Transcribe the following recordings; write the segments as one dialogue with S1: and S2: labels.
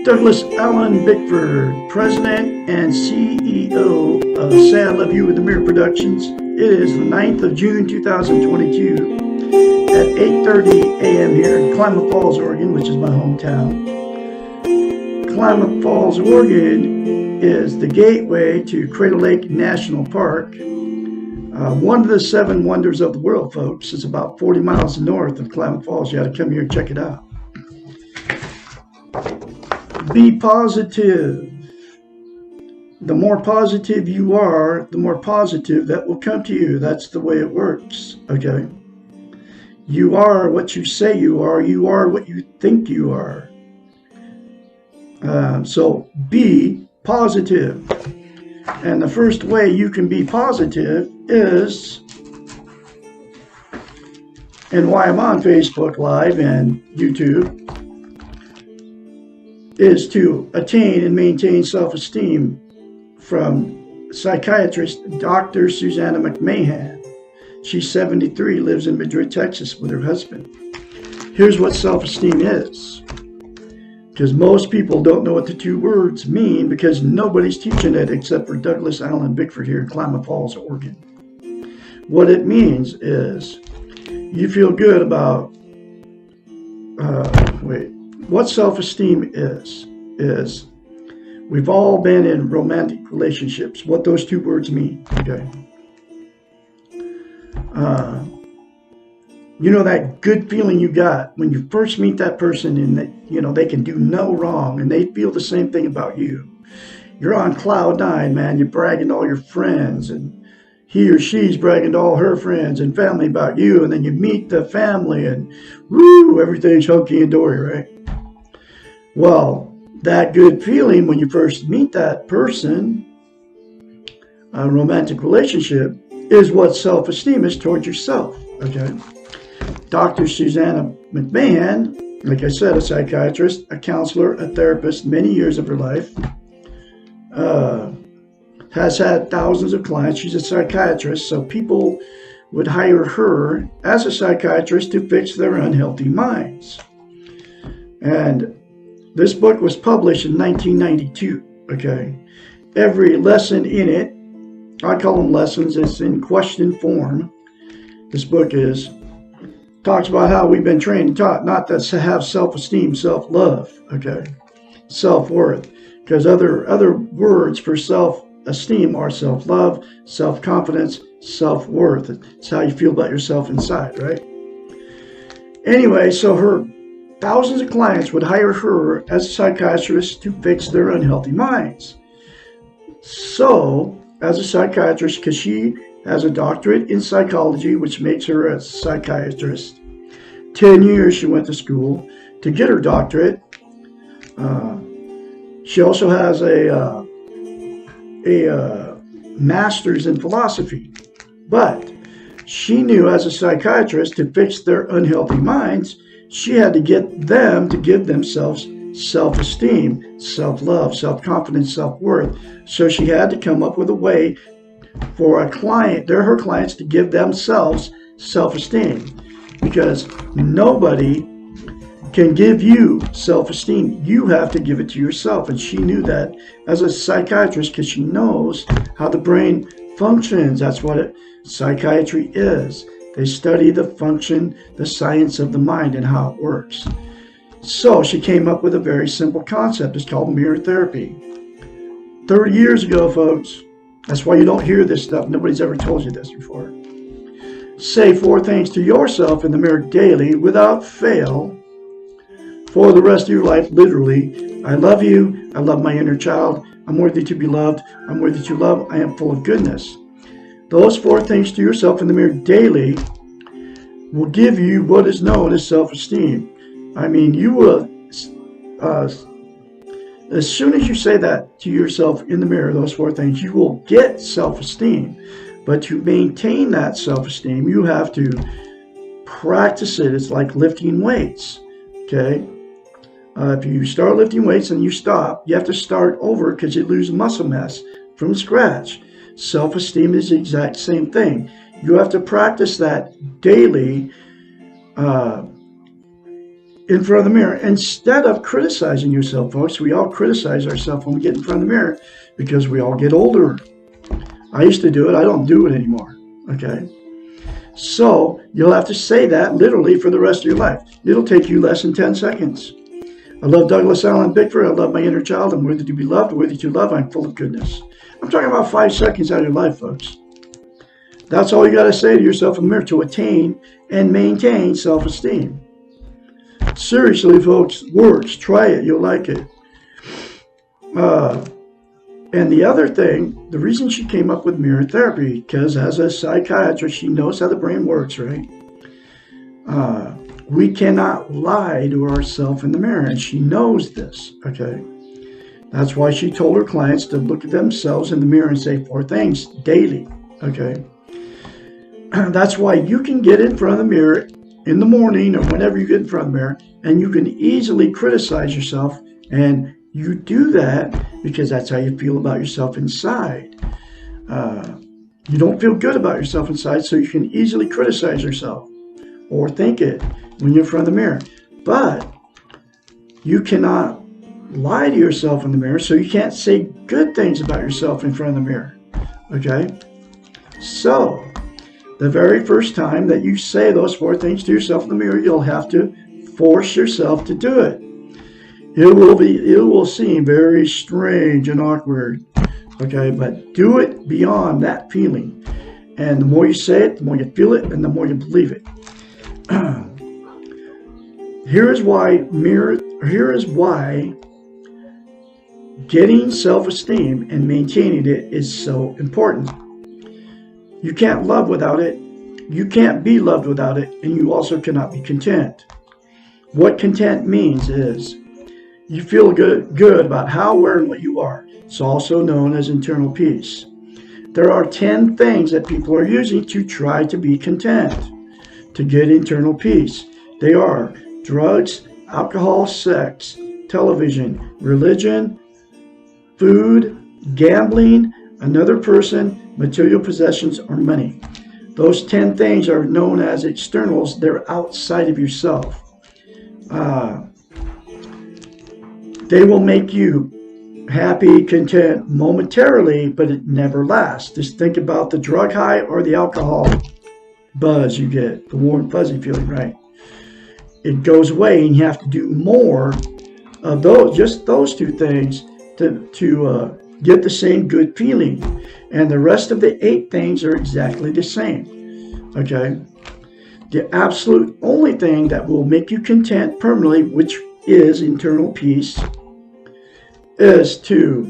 S1: Douglas Allen Bickford, President and CEO of Say I Love You with the Mirror Productions. It is the 9th of June 2022 at 8:30 a.m. here in Klamath Falls, Oregon, which is my hometown. Klamath Falls, Oregon is the gateway to Crater Lake National Park. One of the 7 wonders of the world, folks. It's about 40 miles north of Klamath Falls. You ought to come here and check it out. Be positive. The more positive you are, the more positive that will come to you. That's the way it works, okay? You are what you say you are. You are what you think you are. So be positive. And the first way you can be positive is, and why I'm on Facebook Live and YouTube, is to attain and maintain self-esteem from psychiatrist Dr. Susanna McMahon. She's 73, lives in Madrid, Texas with her husband. Here's what self-esteem is. Because most people don't know what the 2 words mean because nobody's teaching it except for Douglas Allen Bickford here in Klamath Falls, Oregon. What it means is you feel good about, what self-esteem is we've all been in romantic relationships, what those 2 words mean, okay? You know that good feeling you got when you first meet that person and that, you know, they can do no wrong and they feel the same thing about you. You're on cloud 9, man. You're bragging to all your friends and he or she's bragging to all her friends and family about you, and then you meet the family and woo, everything's hunky and dory, right? Well, that good feeling when you first meet that person, a romantic relationship, is what self-esteem is towards yourself, okay? Dr. Susanna McMahon, like I said, a psychiatrist, a counselor, a therapist, many years of her life, has had thousands of clients. She's a psychiatrist, so people would hire her as a psychiatrist to fix their unhealthy minds. And this book was published in 1992, okay? Every lesson in it, I call them lessons, it's in question form. This book talks about how we've been trained and taught not to have self-esteem, self-love, okay? Self-worth, because other words for self-esteem are self-love, self-confidence, self-worth. It's how you feel about yourself inside, right? Anyway, so her thousands of clients would hire her as a psychiatrist to fix their unhealthy minds. So, as a psychiatrist, because she has a doctorate in psychology, which makes her a psychiatrist, 10 years she went to school to get her doctorate. She also has a master's in philosophy. But she knew as a psychiatrist to fix their unhealthy minds, she had to get them to give themselves self-esteem, self-love, self-confidence, self-worth. So she had to come up with a way for her clients to give themselves self-esteem. Because nobody can give you self-esteem. You have to give it to yourself. And she knew that as a psychiatrist because she knows how the brain functions. That's what psychiatry is. They study the function, the science of the mind and how it works. So she came up with a very simple concept. It's called mirror therapy. 30 years ago, folks. That's why you don't hear this stuff. Nobody's ever told you this before. Say 4 things to yourself in the mirror daily without fail for the rest of your life, literally. I love you. I love my inner child. I'm worthy to be loved. I'm worthy to love. I am full of goodness. Those 4 things to yourself in the mirror daily will give you what is known as self-esteem. I mean, you will, as soon as you say that to yourself in the mirror, those 4 things, you will get self-esteem. But to maintain that self-esteem, you have to practice it. It's like lifting weights, okay? If you start lifting weights and you stop, you have to start over because you lose muscle mass from scratch. Self-esteem is the exact same thing. You have to practice that daily in front of the mirror. Instead of criticizing yourself, folks, we all criticize ourselves when we get in front of the mirror because we all get older. I used to do it. I don't do it anymore, okay? So you'll have to say that literally for the rest of your life. It'll take you less than 10 seconds. I love Douglas Allen Bickford. I love my inner child. I'm worthy to be loved, worthy to love. I'm full of goodness. I'm talking about 5 seconds out of your life, folks. That's all you got to say to yourself in the mirror to attain and maintain self-esteem. Seriously, folks, works. Try it. You'll like it. And the other thing, the reason she came up with mirror therapy, because as a psychiatrist, she knows how the brain works, right? We cannot lie to ourselves in the mirror, and she knows this, okay? That's why she told her clients to look at themselves in the mirror and say 4 things daily, okay? That's why you can get in front of the mirror in the morning or whenever you get in front of the mirror, and you can easily criticize yourself, and you do that because that's how you feel about yourself inside. You don't feel good about yourself inside, so you can easily criticize yourself or think it when you're in front of the mirror. But you cannot lie to yourself in the mirror, so you can't say good things about yourself in front of the mirror, okay? So the very first time that you say those 4 things to yourself in the mirror, you'll have to force yourself to do it. It will seem very strange and awkward, okay? But do it beyond that feeling. And the more you say it, the more you feel it, and the more you believe it. Here is why getting self-esteem and maintaining it is so important. You can't love without it. You can't be loved without it. And you also cannot be content. What content means is you feel good about how, where, and what you are. It's also known as internal peace. There are 10 things that people are using to try to be content, to get internal peace. They are drugs, alcohol, sex, television, religion, food, gambling, another person, material possessions, or money. Those 10 things are known as externals. They're outside of yourself. They will make you happy, content momentarily, but it never lasts. Just think about the drug high or the alcohol buzz you get, the warm, fuzzy feeling, right? It goes away, and you have to do more of those, just those 2 things to get the same good feeling. And the rest of the 8 things are exactly the same, okay? The absolute only thing that will make you content permanently, which is internal peace, is to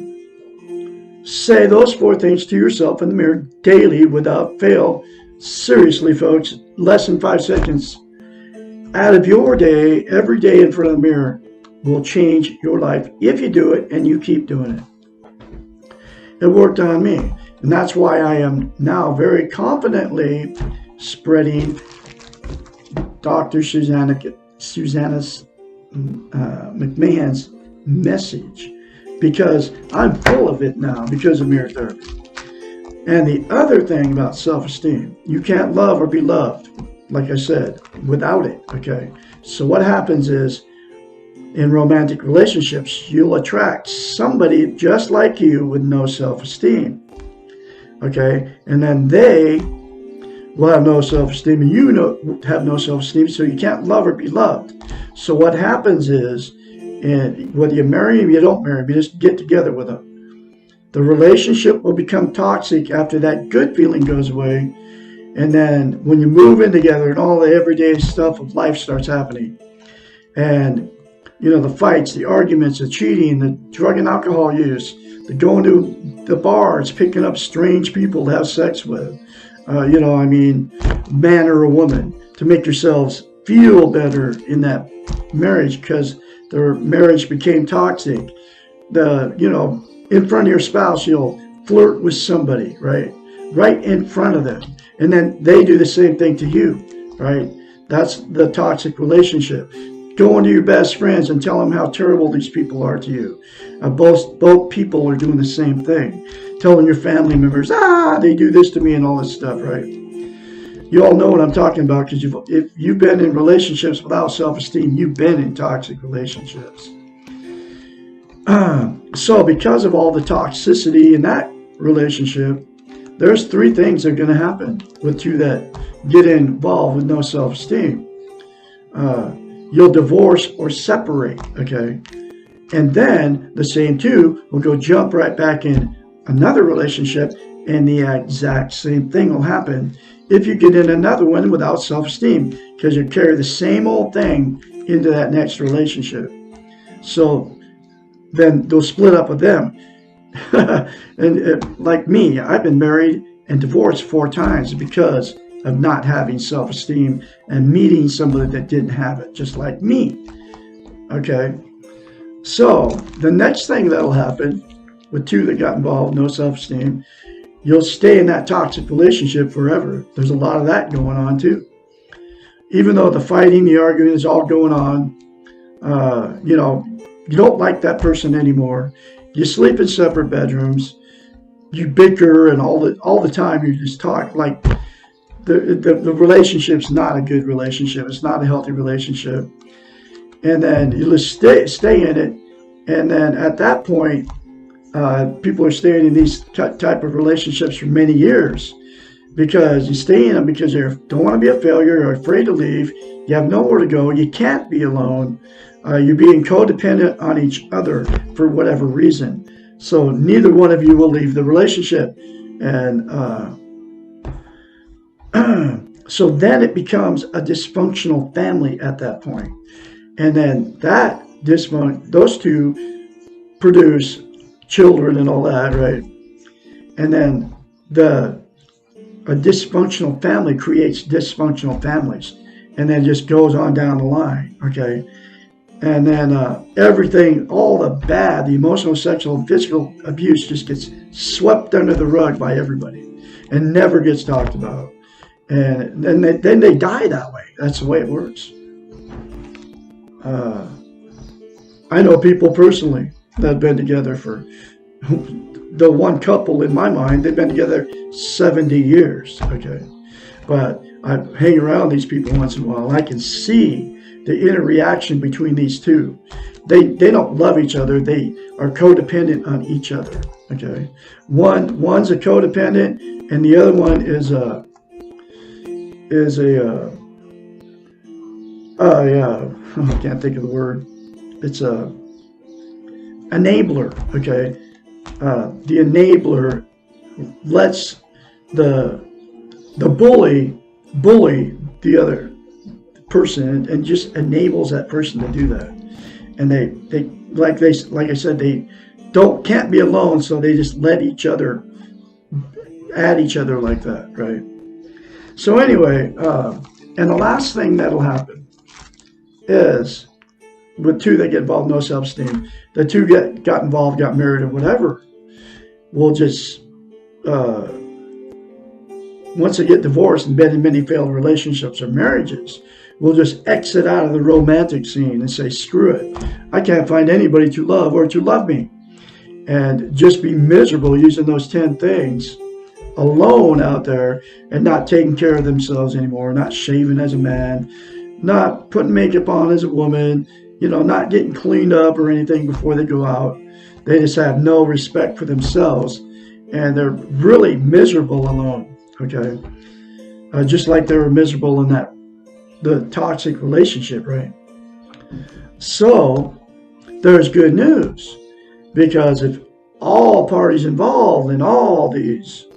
S1: say those 4 things to yourself in the mirror daily without fail. Seriously, folks, less than 5 seconds out of your day, every day in front of the mirror, will change your life if you do it and you keep doing it. It worked on me, and that's why I am now very confidently spreading Dr. Susanna McMahon's message, because I'm full of it now because of mirror therapy. And the other thing about self-esteem, you can't love or be loved, like I said, without it, okay? So what happens is, in romantic relationships, you'll attract somebody just like you with no self-esteem, okay? And then they will have no self-esteem, and you have no self-esteem, so you can't love or be loved. So what happens is, and whether you marry him, you don't marry him, you just get together with him, the relationship will become toxic after that good feeling goes away. And then when you move in together and all the everyday stuff of life starts happening, and the fights, the arguments, the cheating, the drug and alcohol use, They're going to the bars, picking up strange people to have sex with. Man or a woman, to make yourselves feel better in that marriage because their marriage became toxic. In front of your spouse, you'll flirt with somebody, right in front of them, and then they do the same thing to you, right? That's the toxic relationship. Go into your best friends and tell them how terrible these people are to you. Both people are doing the same thing. Telling your family members, they do this to me and all this stuff, right? You all know what I'm talking about because if you've been in relationships without self-esteem, you've been in toxic relationships. So because of all the toxicity in that relationship, there's 3 things that are going to happen with two that get involved with no self-esteem. You'll divorce or separate, okay? And then the same two will go jump right back in another relationship, and the exact same thing will happen if you get in another one without self-esteem, because you carry the same old thing into that next relationship. So then they'll split up with them. And like me, I've been married and divorced 4 times because of not having self-esteem and meeting somebody that didn't have it, just like me. Okay? So the next thing that'll happen with 2 that got involved, no self-esteem, you'll stay in that toxic relationship forever. There's a lot of that going on too. Even though the fighting, the arguing is all going on, you don't like that person anymore. You sleep in separate bedrooms. You bicker, and all the time you just talk. Like the relationship's not a good relationship. It's not a healthy relationship. And then you just stay in it. And then at that point, people are staying in these type of relationships for many years because you stay in them because you don't want to be a failure. You're afraid to leave. You have nowhere to go. You can't be alone. You're being codependent on each other for whatever reason. So neither one of you will leave the relationship. And so then it becomes a dysfunctional family at that point. And then those 2 produce children and all that, right? And then a dysfunctional family creates dysfunctional families, and then just goes on down the line, okay? And then everything, all the bad, the emotional, sexual, and physical abuse just gets swept under the rug by everybody and never gets talked about. And then they die that way. That's the way it works. I know people personally that have been together for, the one couple in my mind, they've been together 70 years, okay? But I hang around these people once in a while. I can see the interaction between these 2. They don't love each other. They are codependent on each other, okay? One's a codependent, and the other one is a I can't think of the word. It's a enabler, okay? The enabler lets the bully the other person and just enables that person to do that. And they like I said, they can't be alone, so they just let each other at each other like that, right? So anyway, and the last thing that'll happen is with 2 that get involved, no self-esteem, the 2 got involved, got married or whatever, will just, once they get divorced and been in many failed relationships or marriages, will just exit out of the romantic scene and say, screw it. I can't find anybody to love or to love me. And just be miserable using those 10 things alone out there and not taking care of themselves anymore, not shaving as a man, not putting makeup on as a woman, not getting cleaned up or anything before they go out. They just have no respect for themselves, and they're really miserable alone, okay? Just like they were miserable in the toxic relationship, right? So there's good news, because if all parties involved in all these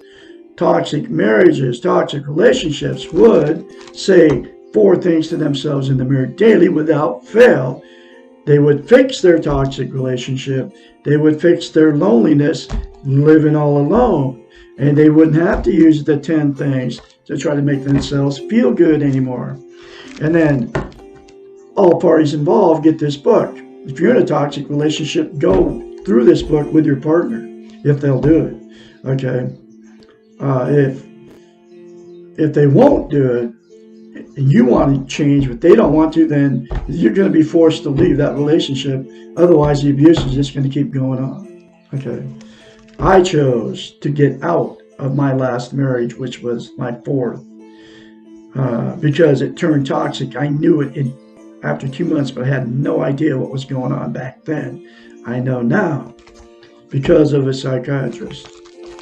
S1: toxic marriages, toxic relationships would say 4 things to themselves in the mirror daily without fail, They would fix their toxic relationship. They would fix their loneliness, living all alone. And they wouldn't have to use the 10 things to try to make themselves feel good anymore. And then all parties involved get this book. If you're in a toxic relationship, go through this book with your partner, if they'll do it. Okay. If they won't do it, and you want to change, but they don't want to, then you're going to be forced to leave that relationship. Otherwise, the abuse is just going to keep going on. Okay. I chose to get out of my last marriage, which was my 4th, because it turned toxic. I knew it after 2 months, but I had no idea what was going on back then. I know now because of a psychiatrist.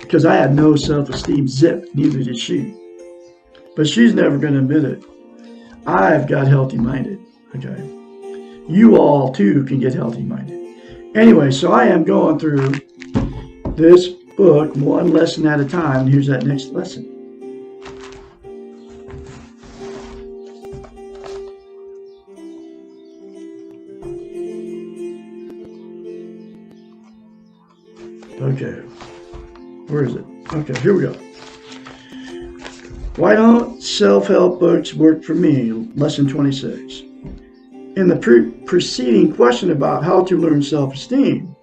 S1: Because I had no self-esteem, zip, neither did she. But she's never going to admit it. I've got healthy-minded, okay? You all, too, can get healthy-minded. Anyway, so I am going through this book one lesson at a time. And here's that next lesson. Okay. Where is it? Okay, here we go. Why don't self-help books work for me? Lesson 26. In the preceding question about how to learn self-esteem,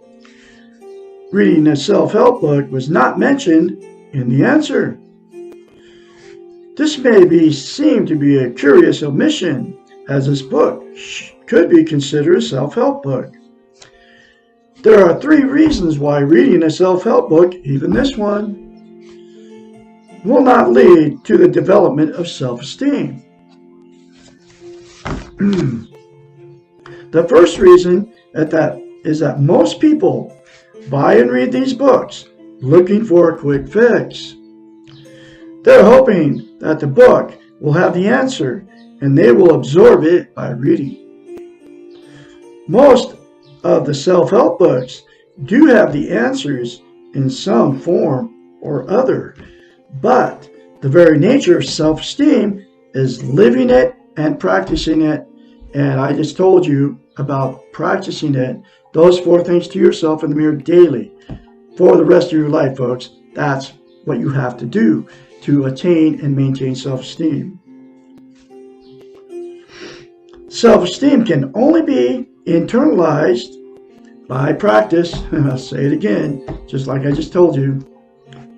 S1: reading a self-help book was not mentioned in the answer. This may seem to be a curious omission, as this book could be considered a self-help book. There are 3 reasons why reading a self-help book, even this one, will not lead to the development of self-esteem. The first reason is that most people buy and read these books looking for a quick fix. They're hoping that the book will have the answer and they will absorb it by reading. Most of the self-help books do have the answers in some form or other, but the very nature of self-esteem is living it and practicing it. And I just told you about practicing it, those 4 things to yourself in the mirror daily for the rest of your life, folks. That's what you have to do to attain and maintain self-esteem. Self-esteem can only be internalized by practice. I'll say it again, just like I just told you.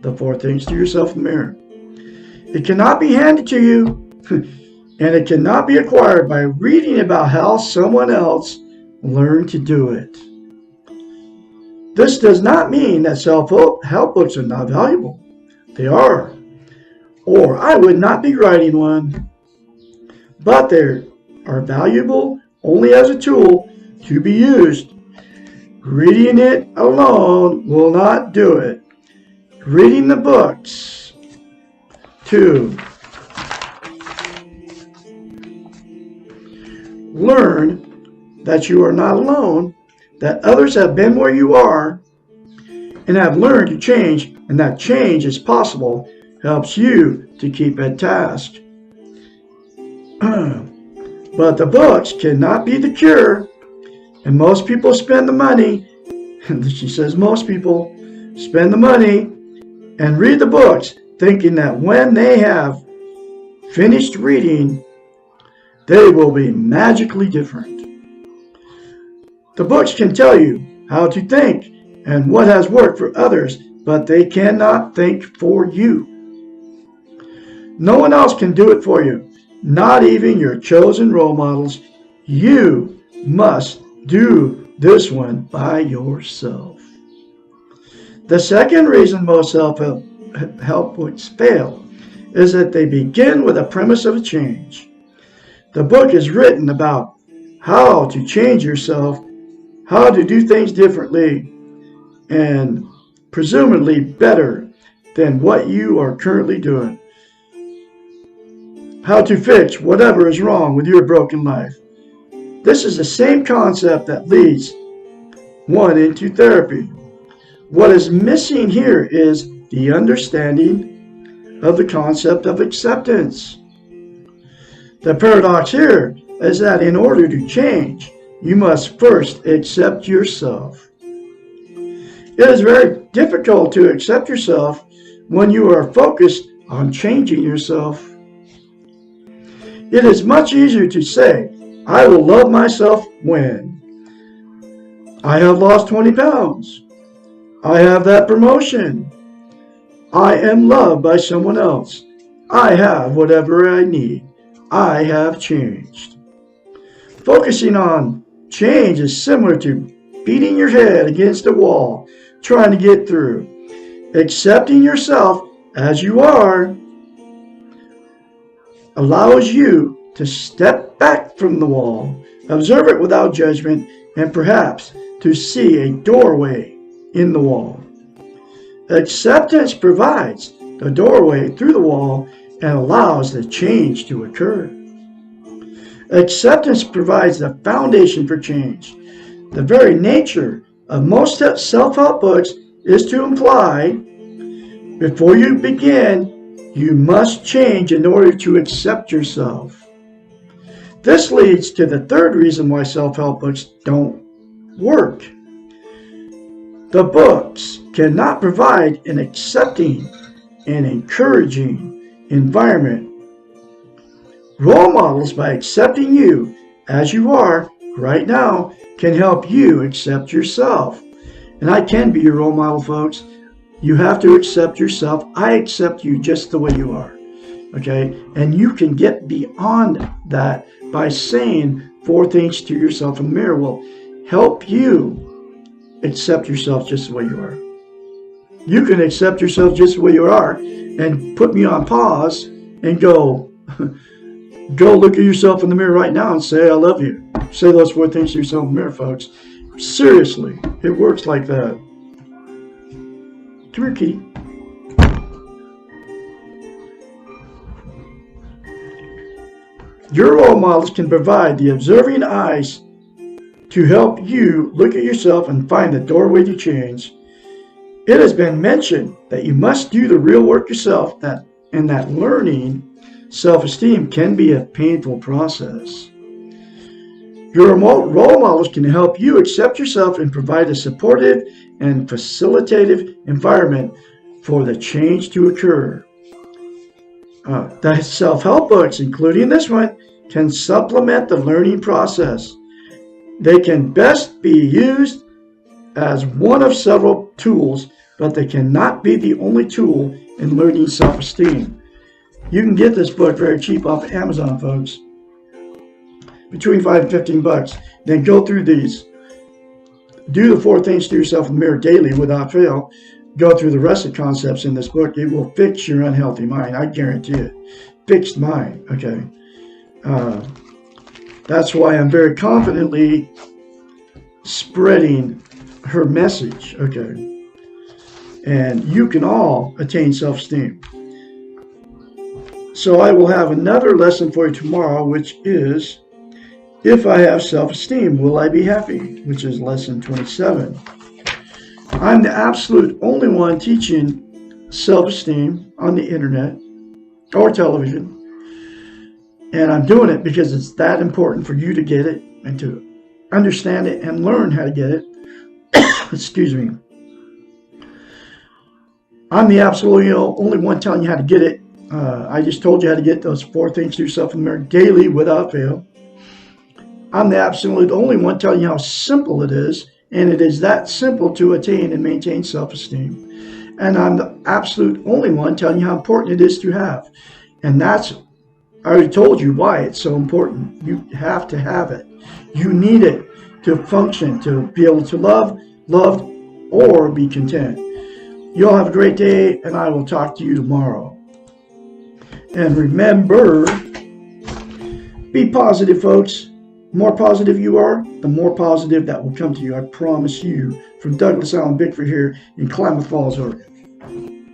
S1: The 4 things to yourself in the mirror. It cannot be handed to you, and it cannot be acquired by reading about how someone else learned to do it. This does not mean that self-help books are not valuable. They are, or I would not be writing one. But they are valuable only as a tool to be used. Reading it alone will not do it. Reading the books. 2. Learn that you are not alone, that others have been where you are and have learned to change, and that change is possible, helps you to keep at task. But the books cannot be the cure, and most people spend the money, and she says most people spend the money and read the books thinking that when they have finished reading, they will be magically different. The books can tell you how to think and what has worked for others, but they cannot think for you. No one else can do it for you, not even your chosen role models. You must do this one by yourself. The second reason most self-help books fail is that they begin with a premise of a change. The book is written about how to change yourself, how to do things differently, and presumably better than what you are currently doing. How to fix whatever is wrong with your broken life. This is the same concept that leads one into therapy. What is missing here is the understanding of the concept of acceptance. The paradox here is that in order to change, you must first accept yourself. It is very difficult to accept yourself when you are focused on changing yourself. It is much easier to say, I will love myself when I have lost 20 pounds. I have that promotion. I am loved by someone else. I have whatever I need. I have changed. Focusing on change is similar to beating your head against a wall, trying to get through. Accepting yourself as you are allows you to step back from the wall, observe it without judgment, and perhaps to see a doorway in the wall. Acceptance provides the doorway through the wall and allows the change to occur. Acceptance provides the foundation for change. The very nature of most self-help books is to imply, before you begin, you must change in order to accept yourself. This leads to the third reason why self-help books don't work. The books cannot provide an accepting and encouraging environment. Role models, by accepting you as you are right now, can help you accept yourself. And I can be your role model, folks. You have to accept yourself. I accept you just the way you are. Okay? And you can get beyond that by saying 4 things to yourself in the mirror will help you accept yourself just the way you are. You can accept yourself just the way you are and put me on pause and go look at yourself in the mirror right now and say, I love you. Say those 4 things to yourself in the mirror, folks. Seriously, it works like that. Come here, kitty. Your role models can provide the observing eyes to help you look at yourself and find the doorway to change. It has been mentioned that you must do the real work yourself, and that learning self-esteem can be a painful process. Your role models can help you accept yourself and provide a supportive and facilitative environment for the change to occur. The self-help books, including this one, can supplement the learning process. They can best be used as one of several tools, but they cannot be the only tool in learning self-esteem. You can get this book very cheap off Amazon, folks. Between $5 and $15. Then go through these. Do the 4 things to yourself in the mirror daily without fail. Go through the rest of the concepts in this book. It will fix your unhealthy mind. I guarantee it. Fixed mind. Okay. That's why I'm very confidently spreading her message. Okay. And you can all attain self-esteem. So I will have another lesson for you tomorrow, which is, if I have self-esteem, will I be happy? Which is lesson 27. I'm the absolute only one teaching self-esteem on the internet or television. And I'm doing it because it's that important for you to get it and to understand it and learn how to get it. Excuse me. I'm the absolutely only one telling you how to get it. I just told you how to get those 4 things to yourself in the mirror daily without fail. I'm the absolute only one telling you how simple it is, and it is that simple to attain and maintain self-esteem. And I'm the absolute only one telling you how important it is to have. And I already told you why it's so important. You have to have it. You need it to function, to be able to love, loved, or be content. You all have a great day, and I will talk to you tomorrow. And remember, be positive, folks. The more positive you are, the more positive that will come to you. I promise you. From Douglas Allen Bickford here in Klamath Falls, Oregon.